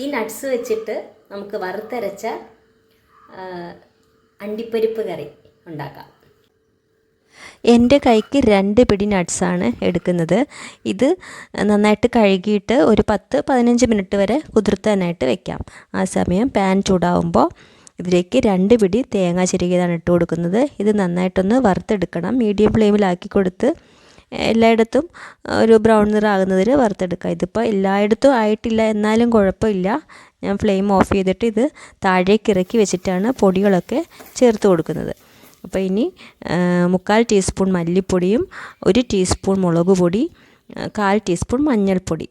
ഈ നട്ട്സ് വെച്ചിട്ട് നമുക്ക് വറുത്തരച്ച അണ്ടിപ്പരിപ്പ് കറി ഉണ്ടാക്കാം. എൻ്റെ കൈക്ക് 2 പിടി നട്ട്സാണ് എടുക്കുന്നത്. ഇത് നന്നായിട്ട് കഴുകിയിട്ട് ഒരു 10-15 മിനിറ്റ് വരെ കുതിർത്താനായിട്ട് വെക്കാം. ആ സമയം പാൻ ചൂടാവുമ്പോൾ ഇതിലേക്ക് 2 പിടി തേങ്ങ ചിരകിയതാണ് ഇട്ട് കൊടുക്കുന്നത്. ഇത് നന്നായിട്ടൊന്ന് വറുത്തെടുക്കണം. മീഡിയം ഫ്ലെയിമിലാക്കി കൊടുത്ത് എല്ലായിടത്തും ഒരു ബ്രൗൺ നിറമാകുന്നതിൽ വറുത്തെടുക്കുക. ഇതിപ്പോൾ എല്ലായിടത്തും ആയിട്ടില്ല, എന്നാലും കുഴപ്പമില്ല. ഞാൻ ഫ്ലെയിം ഓഫ് ചെയ്തിട്ട് ഇത് താഴേക്ക് ഇറക്കി വെച്ചിട്ടാണ് പൊടികളൊക്കെ ചേർത്ത് കൊടുക്കുന്നത്. അപ്പോൾ ഇനി 3/4 ടീസ്പൂൺ മല്ലിപ്പൊടിയും 1 ടീസ്പൂൺ മുളക് പൊടി, 1/4 ടീസ്പൂൺ മഞ്ഞൾപ്പൊടി.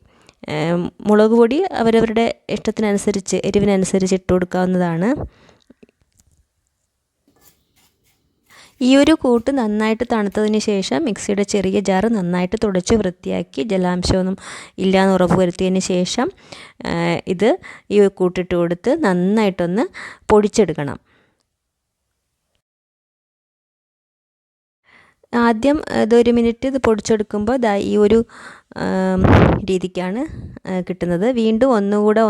മുളക് പൊടി അവരവരുടെ ഇഷ്ടത്തിനനുസരിച്ച് എരിവിനനുസരിച്ച് ഇട്ട് കൊടുക്കാവുന്നതാണ്. ഈ ഒരു കൂട്ട് നന്നായിട്ട് തണുത്തതിന് ശേഷം മിക്സിയുടെ ചെറിയ ജാർ നന്നായിട്ട് തുടച്ച് വൃത്തിയാക്കി ജലാംശമൊന്നും ഇല്ലയെന്ന് ഉറപ്പ് വരുത്തിയതിന് ശേഷം ഇത് ഈ കൂട്ടിട്ട് കൊടുത്ത് നന്നായിട്ടൊന്ന് പൊടിച്ചെടുക്കണം. ആദ്യം ഇതൊരു മിനിറ്റ് ഇത് പൊടിച്ചെടുക്കുമ്പോൾ ഈ ഒരു രീതിക്കാണ് കിട്ടുന്നത്. വീണ്ടും ഒന്നുകൂടെ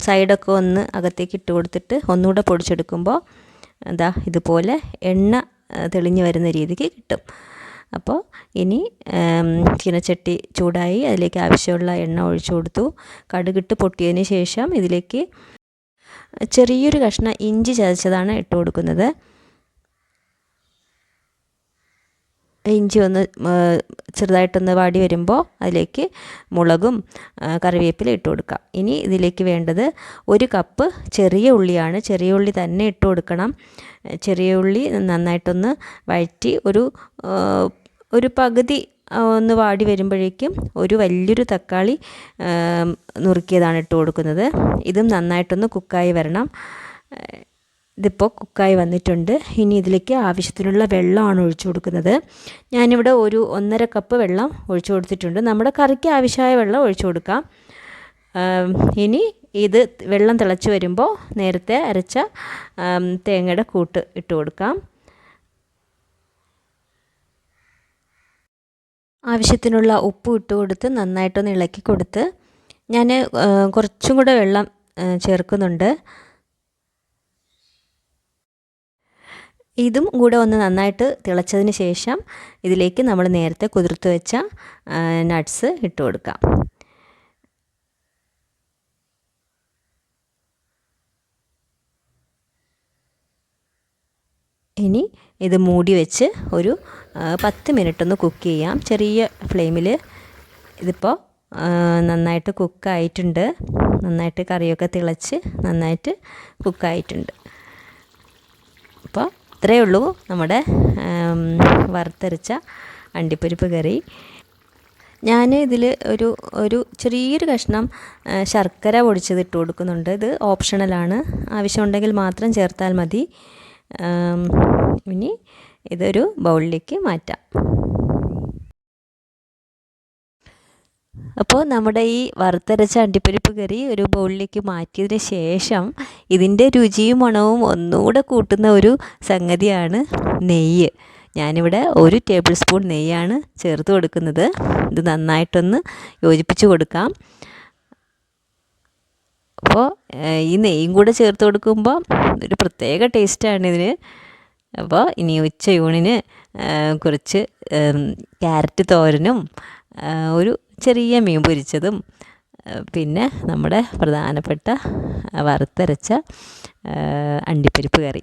സൈഡൊക്കെ അകത്തേക്ക് ഇട്ട് കൊടുത്തിട്ട് ഒന്നുകൂടെ പൊടിച്ചെടുക്കുമ്പോൾ ഇതുപോലെ എണ്ണ തെളിഞ്ഞു വരുന്ന രീതിക്ക് കിട്ടും. അപ്പോൾ ഇനി ചീനച്ചട്ടി ചൂടായി അതിലേക്ക് ആവശ്യമുള്ള എണ്ണ ഒഴിച്ചു കൊടുത്തു. കടുകിട്ട് പൊട്ടിയതിന് ശേഷം ഇതിലേക്ക് ചെറിയൊരു കഷ്ണം ഇഞ്ചി ചതച്ചതാണ് ഇട്ട് കൊടുക്കുന്നത്. ഇഞ്ചി ചെറുതായിട്ടൊന്ന് വാടി വരുമ്പോൾ അതിലേക്ക് മുളകും കറിവേപ്പില ഇട്ട് കൊടുക്കാം. ഇനി ഇതിലേക്ക് വേണ്ടത് 1 കപ്പ് ചെറിയ ഉള്ളിയാണ്. ചെറിയ ഉള്ളി തന്നെ ഇട്ട് കൊടുക്കണം. ചെറിയ ഉള്ളി നന്നായിട്ടൊന്ന് വഴറ്റി ഒരു പകുതി ഒന്ന് വാടി വരുമ്പോഴേക്കും ഒരു വലിയൊരു തക്കാളി നുറുക്കിയതാണ് ഇട്ട് കൊടുക്കുന്നത്. ഇതും നന്നായിട്ടൊന്ന് കുക്കായി വരണം. ഇതിപ്പോൾ കുക്കായി വന്നിട്ടുണ്ട്. ഇനി ഇതിലേക്ക് ആവശ്യത്തിനുള്ള വെള്ളമാണ് ഒഴിച്ചു കൊടുക്കുന്നത്. ഞാനിവിടെ 1.5 കപ്പ് വെള്ളം ഒഴിച്ചു കൊടുത്തിട്ടുണ്ട്. നമ്മുടെ കറിക്ക് ആവശ്യമായ വെള്ളം ഒഴിച്ചു കൊടുക്കാം. ഇനി ഇത് വെള്ളം തിളച്ച് വരുമ്പോൾ നേരത്തെ അരച്ച തേങ്ങയുടെ കൂട്ട് ഇട്ട് കൊടുക്കാം. ആവശ്യത്തിനുള്ള ഉപ്പ് ഇട്ട് കൊടുത്ത് നന്നായിട്ടൊന്ന് ഇളക്കി കൊടുത്ത് ഞാൻ കുറച്ചും കൂടെ വെള്ളം ചേർക്കുന്നുണ്ട്. ഇതും കൂടെ നന്നായിട്ട് തിളച്ചതിന് ശേഷം ഇതിലേക്ക് നമ്മൾ നേരത്തെ കുതിർത്ത് വെച്ച നട്ട്സ് ഇട്ട് കൊടുക്കാം. ഇനി ഇത് മൂടി വെച്ച് ഒരു 10 മിനിറ്റ് ഒന്ന് കുക്ക് ചെയ്യാം ചെറിയ ഫ്ലെയിമിൽ. ഇതിപ്പോൾ നന്നായിട്ട് കുക്കായിട്ടുണ്ട്. നന്നായിട്ട് കറിയൊക്കെ തിളച്ച് നന്നായിട്ട് കുക്കായിട്ടുണ്ട്. അപ്പോൾ ഇത്രയേ ഉള്ളൂ നമ്മുടെ വറുത്തരച്ച അണ്ടിപ്പരിപ്പ് കറി. ഞാൻ ഇതിൽ ഒരു ചെറിയൊരു കഷ്ണം ശർക്കര പൊടിച്ചത് ഇട്ട് കൊടുക്കുന്നുണ്ട്. ഇത് ഓപ്ഷണലാണ്, ആവശ്യമുണ്ടെങ്കിൽ മാത്രം ചേർത്താൽ മതി. ഇനി ഇതൊരു ബൗളിലേക്ക് മാറ്റാം. അപ്പോൾ നമ്മുടെ ഈ വറുത്തരച്ച അണ്ടിപ്പരിപ്പ് കറി ഒരു ബൗളിലേക്ക് മാറ്റിയതിന് ശേഷം ഇതിൻ്റെ രുചിയും മണവും ഒന്നുകൂടെ കൂട്ടുന്ന ഒരു സംഗതിയാണ് നെയ്യ്. ഞാനിവിടെ 1 ടേബിൾ സ്പൂൺ നെയ്യാണ് ചേർത്ത് കൊടുക്കുന്നത്. ഇത് നന്നായിട്ടൊന്ന് യോജിപ്പിച്ച് കൊടുക്കാം. അപ്പോൾ ഈ നെയ്യും കൂടെ ചേർത്ത് കൊടുക്കുമ്പോൾ ഒരു പ്രത്യേക ടേസ്റ്റാണ് ഇതിന്. അപ്പോൾ ഇനി ഉച്ചയൂണിന് കുറച്ച് ക്യാരറ്റ് തോരനും ഒരു ചെറിയ മീൻ പൊരിച്ചതും പിന്നെ നമ്മുടെ പ്രധാനപ്പെട്ട വറുത്തരച്ച അണ്ടിപ്പരിപ്പ് കറി.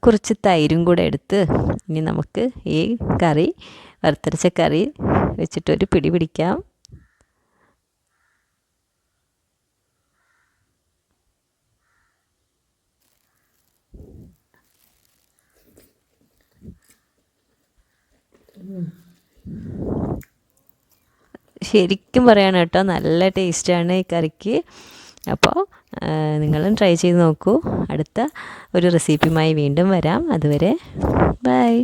കുറച്ച് തൈരും കൂടെ എടുത്ത് ഇനി നമുക്ക് ഈ കറി വറുത്തരച്ച കറി വെച്ചിട്ടൊരു പിടി പിടിക്കാം. ശരിക്കും പറയാണ് കേട്ടോ, നല്ല ടേസ്റ്റാണ് ഈ കറിക്ക്. അപ്പോൾ നിങ്ങളും ട്രൈ ചെയ്ത് നോക്കൂ. അടുത്ത ഒരു റെസിപ്പിയുമായി വീണ്ടും വരാം. അതുവരെ ബൈ.